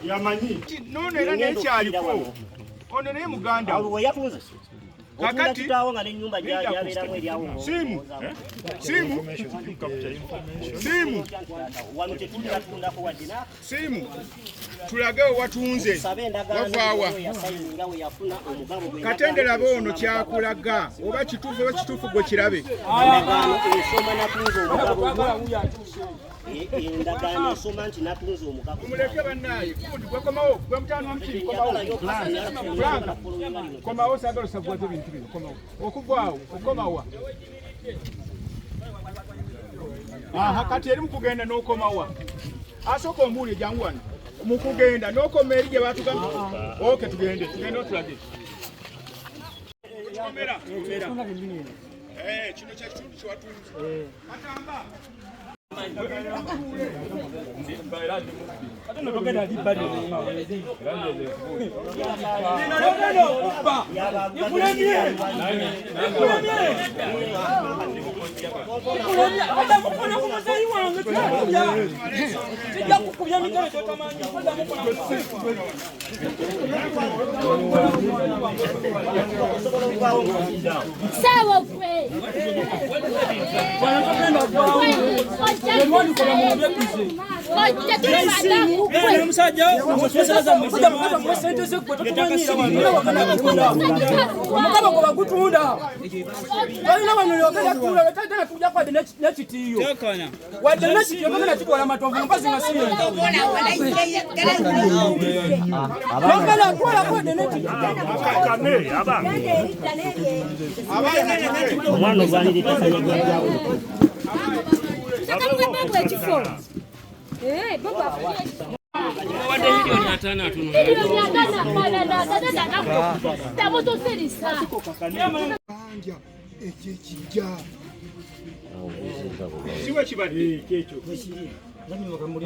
yamanyi none era nekyaliko ono naye muganda kakati simu tulage watunze wavaawa katendera bono kyakulaga oba kituufu gwe kirabe endagaano esoma nti natunze omugabo muleke bannaye gwekomawo gwe mutaano wamukiri komawo sagala osagwaza ebintu bino komawo okuvaawo okomawa aha kati eri mukugenda n'okomawa asooka ombuulire jangu wano mukugenda n'okoma eri gye batugamba oke tugende otulage kino kyekitundu kyewatunze atamba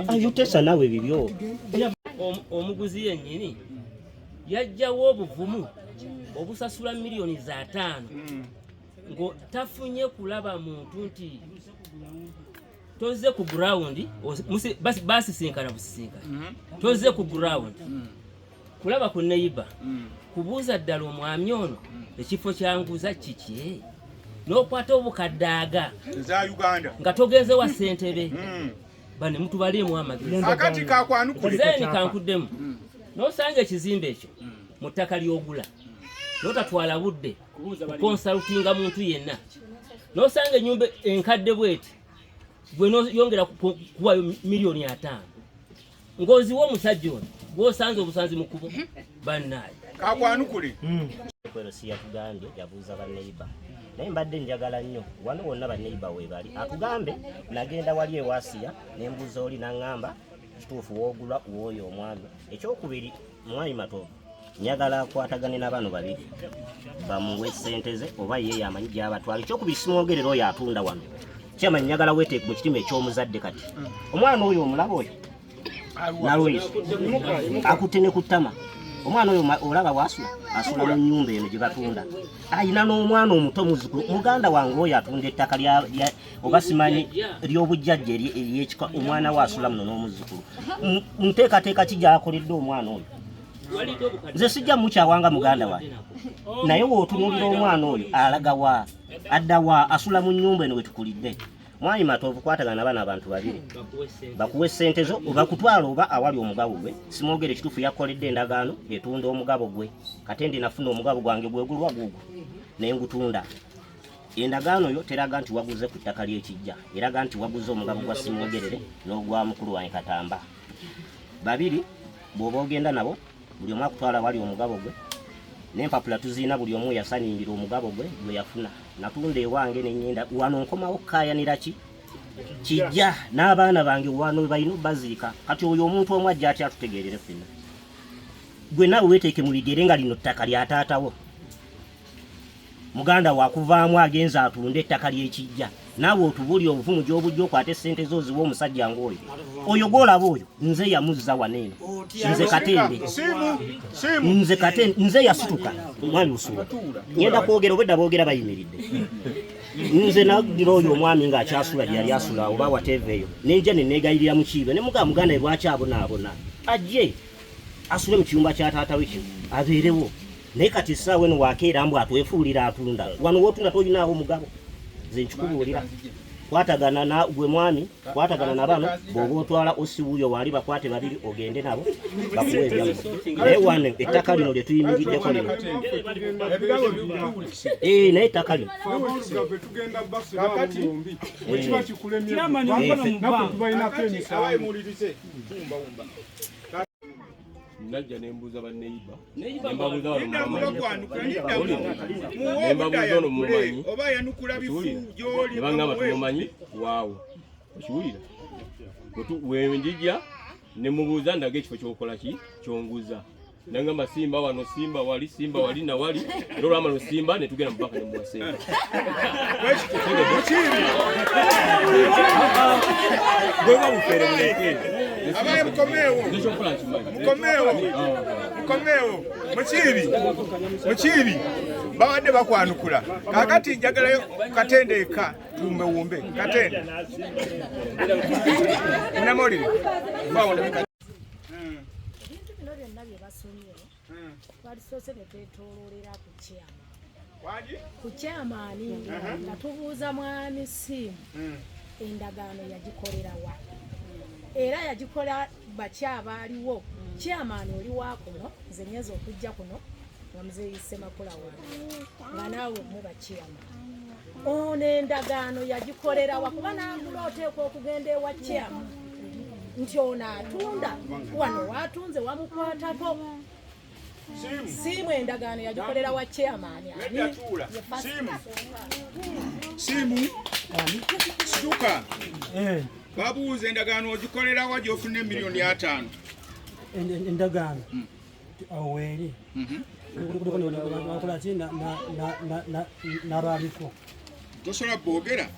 ayutesa nawe bibyo omuguzi yennyini yajjawo obuvumu obusasula miliyoni za 5 ngo tafunye kulaba muntu nti toze ku ground basisinkana busisinkana toze ku ground kulaba ku neighbor kubuuza ddala omwami ono ekifo kyanguza kiki n'okwata obukadaaga za Uganda nga togenze wa ssentebe bane mutubaliemu amagezi akati kakwanukule kankuddemu n'osanga ekizimbe ekyo mu ttaka ly'ogula n'otatwala budde konsalutinga muntu yenna n'osanga ennyumba enkadde bweti gwe yongera kuwayo miliyoni 5 ng'oziwa omusajja ono gw'osanze obusanzi mu kubo bannaye kakwanukule kwero si yatugambye yabuuza banneiba naye mbadde njagala nnyo wano wonna banneiba weebali atugambe nagenda wali ewasiya nembuuza oli naŋŋamba kituufu woogula w'oyo omwami ekyokubiri mwami Matovu njagala akwatagane n'abaano babiri bamuwe ssente ze oba ye yamanyi gy'abatwala ekyokubiri simwogerera oyo atunda wano kyamanyi njagala weeteeke mu kitima eky'omuzadde kati omwana oyo omulaba oyo nalwezi akutte ne ku ttama omwana oyo olaba wasula asula mu nnyumba eno gye batunda ayina n'omwana omuto muzukulu muganda wange oyo atunda ettaka oba simanyi ly'obujjajja eryekika omwana we asula muno n'omuzukulu nteekateeka ki gy'akoledde omwana oyo nze sijja mukyawanga muganda wange naye wootunuulira omwana oyo alaga wa adda wa asula mu nnyumba eno wetukulidde mwami Matovu kwatagana n'abaana abantu babiri bakuwe ssente zo oba kutwala oba awali omugabo gwe simwogere ekituufu yakoledde endagaano etunda omugabo gwe kate ndi nafuna omugabo gwange gwegulwa guugwo naye ngutunda endagaano yo teraga nti waguze ku ttaka ly'ekijja eraga nti waguze omugabo gwa simwogerere n'ogwa mukulu wange Katamba babiri bw'oba ogenda nabo buli omu akutwala wali omugabo gwe n'empapula tuziina buli omu yasaningira omugabo gwe gwe yafuna natunda ewange nenyenda wano nkomawo kaayanira kijja n'abaana bange wano balina baziika kati oyo omuntu omu ajja atya atutegeerere ffenna gwe naawe weeteeke mu bigere nga lino ttaka lya taatawo muganda wakuvaamu agenza atunda ettaka ly'ekijja naawe otubulya obuvumu gy'obujja okwata essente zo ziwa omusajja ng'oyo oyo gw'olaba oyo nze yamuzza waneeno nze Katende nze yasituka omwami Usula ngenda kwogera obwedda boogera bayimiridde nze nagira oyo omwami ng'akyasula gye yali asula oba wateeveeyo nenja ne neegayirira mu kiibe ne muganda lwaki abonaabona ajje asule mu kiyumba kya taata we kino abeerewo naye kati essaawa eno waakeera mbu atwefuulira atunda wano wootunda tolinaawo mugabo nze nkikubuulira kwatagana gwe mwami kwatagana na bano bw'oba otwala osiwuuyo waali bakwate babiri ogende nabo bakuwa ebyabo naye wano ettaka lino lye tuyimiriddeko lino naye ettaka lino najja nembuuza baneiba nebangamba tumumanyi waawo okiwulira wenjija nemubuuza ndaga ekifo kyokola ki kyonguza nangamba simba wano simba wali nawali era olwamala osimba netugenda mubaka nemuwasemba gweba bufere muleke abaye mukomeewo mukiibi babadde bakwanukula kakati njagalayo Katende eka tumbewumbe Katende namolire balisoose ne twetooloolera ku kyamaani nga tubuuza mwami Simu endagaano yagikolera wa era yagikola bakyabaaliwo kyamaani oli wa kuno nze nyeza okujja kuno nga muzeeyi Ssemakula wange nga naawe muba kyamaani ono endagaano yagikolera wa kuba nangula oteekwa okugenda ewa kyamaani nti ono atunda wano waatunze wamukwatako Simu endagaano yagikolera wa chairman Simu situka babuuza endagaano ogikolera wa gy'ofuna $5,000,000 endagaano aweri nabaliko tosobola boogera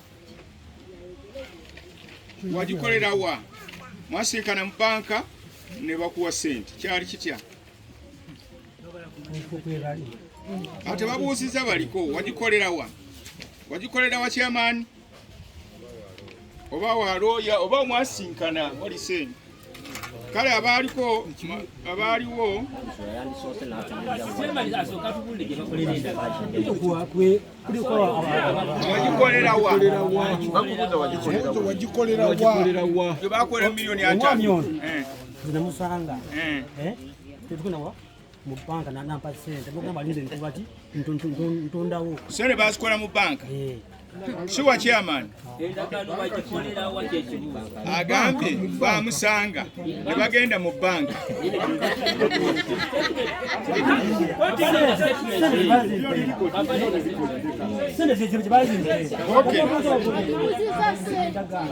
wagikolera wa mwasinkana mu banka ne bakuwa sente kyali kitya ate babuuziza baliko wagikolera wa chairman oba wa lawyer oba mwasinkana oli sente kale abaaliwo wagikolera wa bakola $5,000,000 namusanga tetukunawa mu banka nampa sente bagamba linze nkubati ntondawo sente bazikola mu banka si wa chairman agambye bamusanga ne bagenda mu banka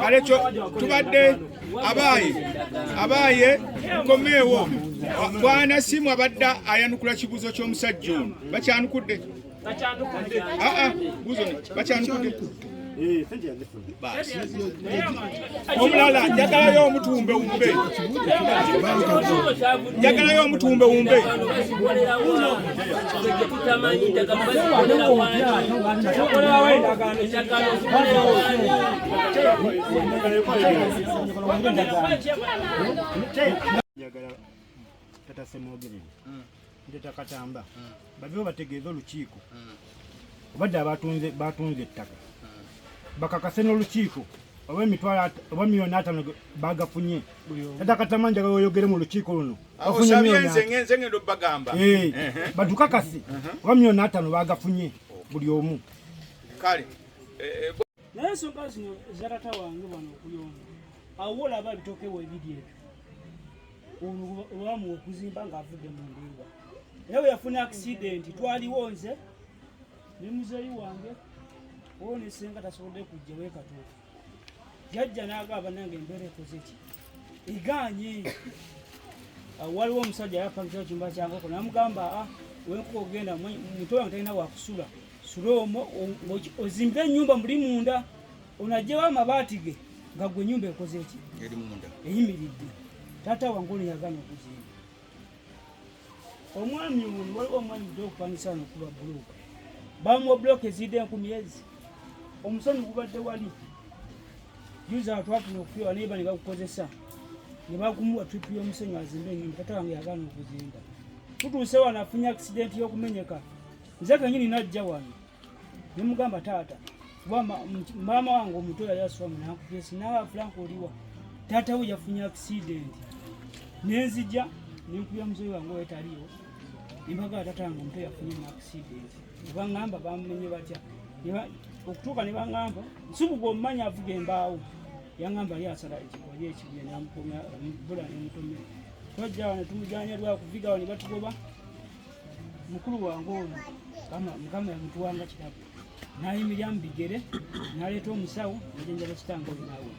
alekyo tubadde abaaye mukomeewo bwana Simu abadde ayanukula kibuzo ky'omusajja ono bakyanukudde bakyanukudde omulala njagalayo omutumbe wumbe Tata Semogere Ndeta Katamba babiwo bategeeza olukiiko obadde batunze ettaka bakakase n'olukiiko oba emitwalo oba $5,000,000 bagafunye Tata Katamba njagala oyogere mu lukiiko luno nze ngendo bagamba badukakasi oba $5,000,000 bagafunye buli omu kale naye ensonga zino ezatata wange bano okuyonga awo olaba ebitookewo ebiri ebyo olwamuwa okuzimba ng'avudde mu ndimba naye we yafuna accident twaliwo nze ne muzeeyi wange owo ne senga tasobodde kujja weekatuuka jajja n'agamba nange embeera ekoze ki eganye waliwo omusajja yapakitao kimba kyangoko namugamba wenkuba ogenda muto wange talina wakusula sulomo ozimbe ennyumba muli munda onajjewo amabaati ge nga gwe ennyumba ekoze eki eri munda eyimiridde taata wange ono yagana okuzimba omwami ono waliwo omwami dde okupanisa wano kuba bulooka bamuwa bulooka ezidde 10 omusoni gubadde wali juza twafuna okufiwa naye ba ne bakukozesa ne bagumuwa tripu y'omusenyu azimbe ennyumba taata wange yagana okuzimba tutuuse wano afunye akisidenti y'okumenyeka nze kenyini najja wano ne mugamba taata maama wange omuto yali asoma nakupesi nawe Frank oliwa taata we yafunye akisidenti nenzija nenkubya muzeyi wange wetaliwo nembagala taata wange omuto yafunye akisidenti nebaŋŋamba bamumenye batya okutuuka ne baŋŋamba nsubu gw'omumanya avuga embaawo yaŋŋamba ali asala ekigoli ekibye namukomya bula nemutomera twajja wano tumujanya lwakuviga wano ne batugoba mukulu wange ono mukama yamutuwanga kitabu nayimirya mu bigere naleeta omusawo najenjaba kitange oli nawe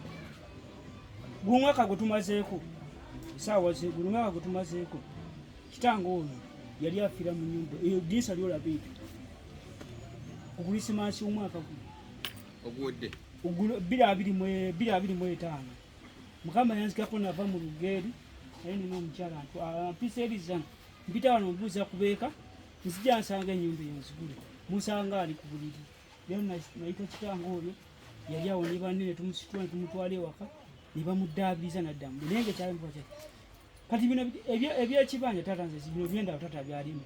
guli mwaka gwe tumazeeko esaawa guli mwaka gwe tumazeeko kitange ono yali afiira mu nyumba eyo dinisa lyolabiika ku kulisimansi omwaka oguwedde 225 mukama yanzikako nava mu lugeeri naye nina omukyala mpisa erizana mpita wano mbuuza kubeeka nzija nsanga ennyumba eyo nzigule musanga ali ku buliri lero nayita kitange olyo yali awo ne banne ne tumusitula ne tumutwala ewaka ne bamuddaabiriza naddamu naye ngaekyalimuka kya kati bino ebyekibanja taata nze bino byendaba taata byalimu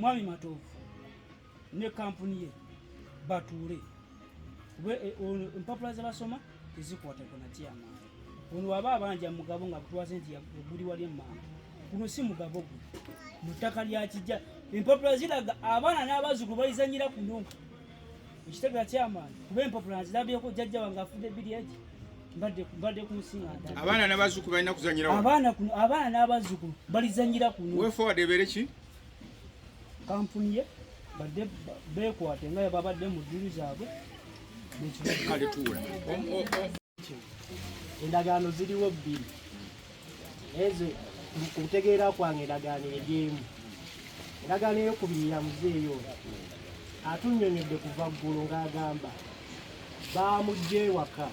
mwami Matovu ne kampuni ye batuule empapula zebasoma tezikwatako na kyamaani ono waba abanja mugabo nga butwaze nti guli wali emmanga kuno si mugabo gwe mu ttaka lya kijja empapula ziraga abaana n'abazzukulu balizanyira kuno ekitegeera kyamaani kuba empapula nzirabyeko jjajja wange afudde bbiri egi mbadde ku nsinga abaana n'abazzukulu balina kuzanyira abaana n'abazzukulu balizanyira kuno weforward ebeere ki kampuni ye badde beekwate nga babadde mu ddiri zaabwe kale tuula endagaano ziriwo bbiri ezo kutegeera kwange endagaano egyemu endagaano eyokubiri ya muzeeyo atunnyonnyodde kuva ggulu ng'agamba baamugja ewaka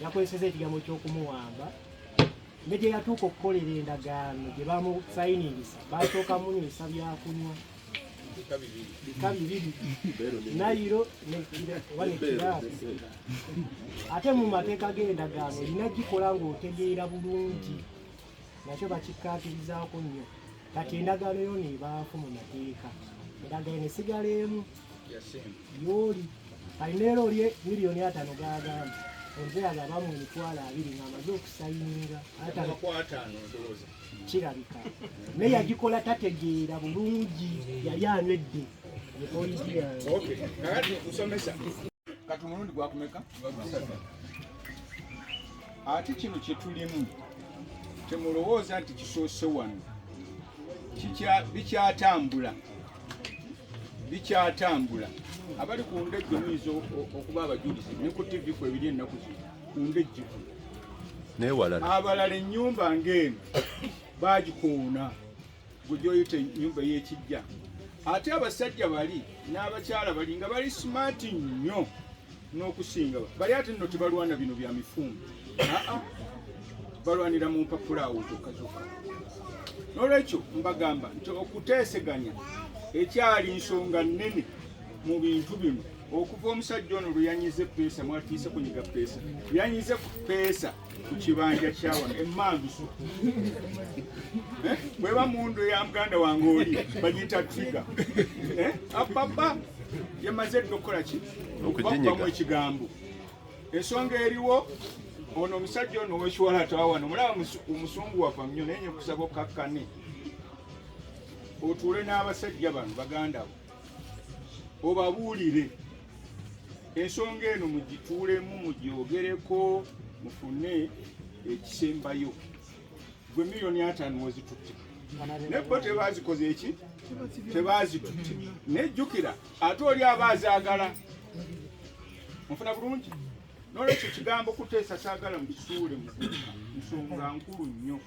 yakozeseza ekigambo ky'okumuwamba ne gye yatuuka okukolera endagaano gye bamusayiningisa basooka munywesa byakunywa bika bibiri nayiro nekiraafu ate mu mateeka g'endagaano olina gikola ng'otegeera bulungi nakyo bakikkaatirizaako nnyo kati endagaano yo nebaafu mu mateeka endagaano esigala emu yooli alinaera oli miliyoni 5 gagamba omuzeeyaga bamu 20,000 ng'amaze okusayininga kirabika naye yagikola tategeera bulungi yali anywedde epoliisi yange nsomesa kati omulundi gwakumeka ate kino kyetulimu temulowooza nti kisoose wano bikyatambula abali ku ndejje muyinza okuba abajulizi ne ku tv ku ebiri ennaku zino ku ndejje abalala ennyumba ng'eno bagikoona gwe gyoyita ennyumba y'ekijja ate abasajja bali n'abakyala bali nga bali smart nnyo n'okusinga bali ate nno tebalwana bino bya mifumbo balwanira mu mpapula awo zokka n'olwekyo mbagamba nti okuteeseganya ekyali nsonga nnene mu bintu bino okuva omusajja ono lwe yanyize peesa mwatiise kunyiga peesa yanyize peesa ku kibanja kyawano emmanduso bweba mundu ya muganda wange oli bagiyita triga apapa yamaze dde okukola ki okubamu ekigambo ensonga eriwo ono omusajja ono ow'ekiwala atawawano mulaba omusungu wafa nnyo naye nye kusaba okakkane otuule n'abasajja bano baganda bo obabuulire ensonga eno mugituulemu mugyogereko mufune ekisembayo gwe miliyoni 5 wezitutte nebbo tebazikoze eki tebazitutte nejjukira ate oli abazaagala mufuna bulungi n'olwekyo kigambo kuteesa saagala mukisuule nsonga nkulu nnyo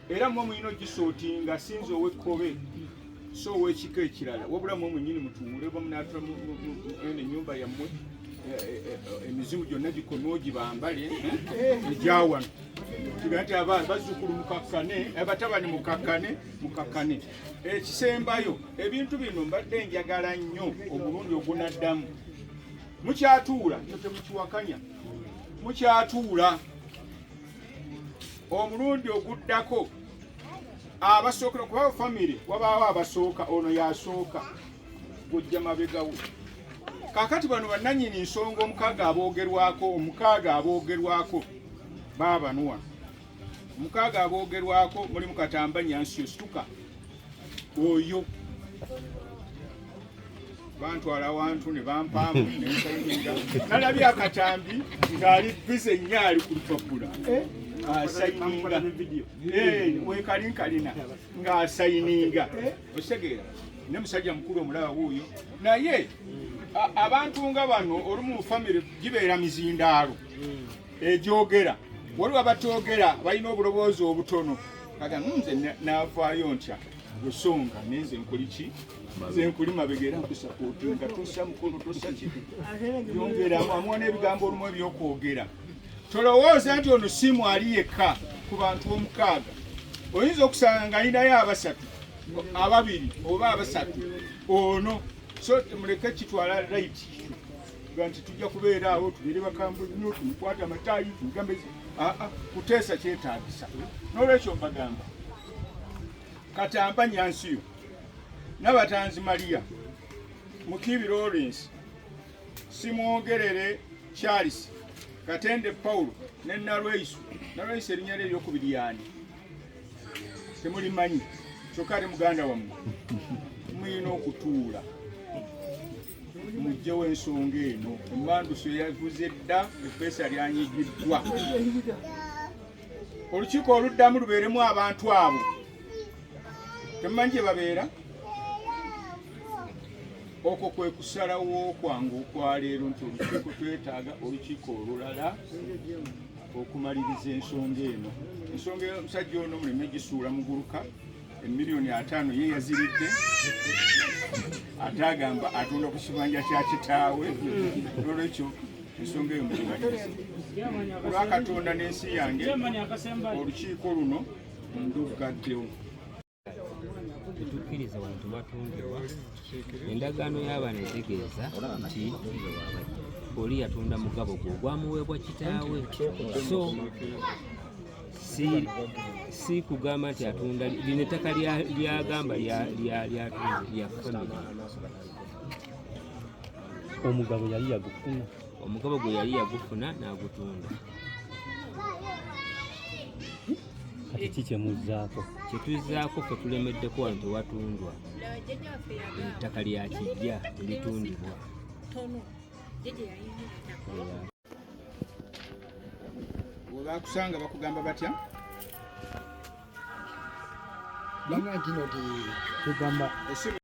era mwe mulina ogisootinga sinza ow'ekkobe so wekika ekirala wabula mwe mwennyini mutuule bamunatula ennyumba yammwe emizimu gyonna gikonoogi bambale egyawano kiga nti abaana bazzukulu mukakkane abatabani mukakkane ekisembayo ebintu bino mbadde njagala nnyo omulundi ogunaddamu mukyatuula kyo temukiwakanya mukyatuula omulundi oguddako abasookera kuba famire wabaawo abasooka ono yasooka gujja mabegawo kakati bano bannannyini nsonga omukaaga aboogerwako baabanuwa omukaaga aboogerwako mulimu Katamba Nyansiyo situka oyo bantwala wantu ne bampaamu nensayininga nalabye akatambi ng'ali bize nnyo ali ku lupapula asayininga wekalinkalina ng'asayininga osegeera ne musajja mukulu omulaba wuuyo naye abantu nga bano olumu mu famire gibeera mizindaalo egyogera waliwo abatoogera balina obuloboozi obutono kaga nze naavaayo ntya gusonga nenze nkoliki nze nkuli mabegera nkusapootinga tossa mukulu tossa kiti yongera amuwa n'ebigambo olumu ebyokwogera tolowooza nti ono simu ali yekka ku bantu omukaaga oyinza okusanga nga alinayo ababiri oba abasatu ono so muleke kitwala right nti tujja kubeera awo tubere bakambwe nnyo tumukwate amataayi tumugambe kuteesa kyetaagisa n'olwekyo mbagamba Katamba Nyansiyo n'Abatanzi Maria Mukibi Lawrence Simwogerere Charles Katende Paulo ne Nalweisu erinnya lye eryokubiri yani temulimanyi kyokka ate muganda wammwe muyina okutuula mujjewo ensonga eno emmanduso yaguze dda effeesa lyanyigiddwa olukiiko oluddamu lubeeremu abantu abo temumanyi gye babeera okwo kwe kusalawo kwange okwaleero nti olukiiko twetaaga olukiiko olulala okumaliriza ensonga eno ensonga omusajja ono muleme gisuula muguluka $5,000,000 ye yaziridde ate agamba atunda ku kibanja kya kitaawe olwekyo ensonga eyo mulimaliriza olwakatonda n'ensi yange olukiiko luno ndugaddewo tetukkiriza bantu batundibwa endagaano y'abaana etegeeza nti oli yatunda mugabo gwe ogwamuweebwa kitaawe so si kugamba nti atunda lino ettaka lyagamba lya famire omugabo gwe yali yagufuna n'agutunda kyetuzzaako fe tulemeddeko wano tewatundwa ettaka lya kijja telitundibwa webakusanga bakugamba batya Banga kino kugamba